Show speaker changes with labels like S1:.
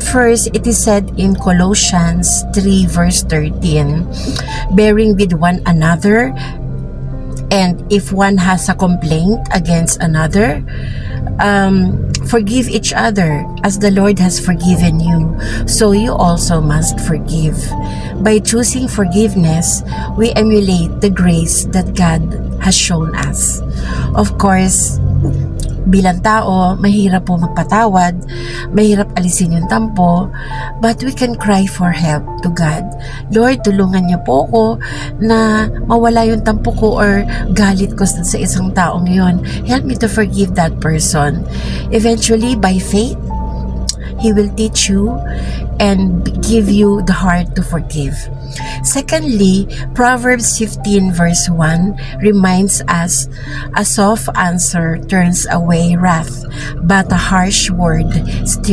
S1: First, it is said in Colossians 3 verse 13, bearing with one another, and if one has a complaint against another, forgive each other as the Lord has forgiven you, so you also must forgive. By choosing forgiveness, we emulate the grace that God has shown us. Of course, bilang tao, mahirap po magpatawad, mahirap alisin yung tampo, but we can cry for help to God. Lord, tulungan niyo po ako na mawala yung tampo ko or galit ko sa isang taong yon. Help me to forgive that person. Eventually, by faith, He will teach you and give you the heart to forgive. Secondly, Proverbs 15 verse 1 reminds us, a soft answer turns away wrath, but a harsh word stirs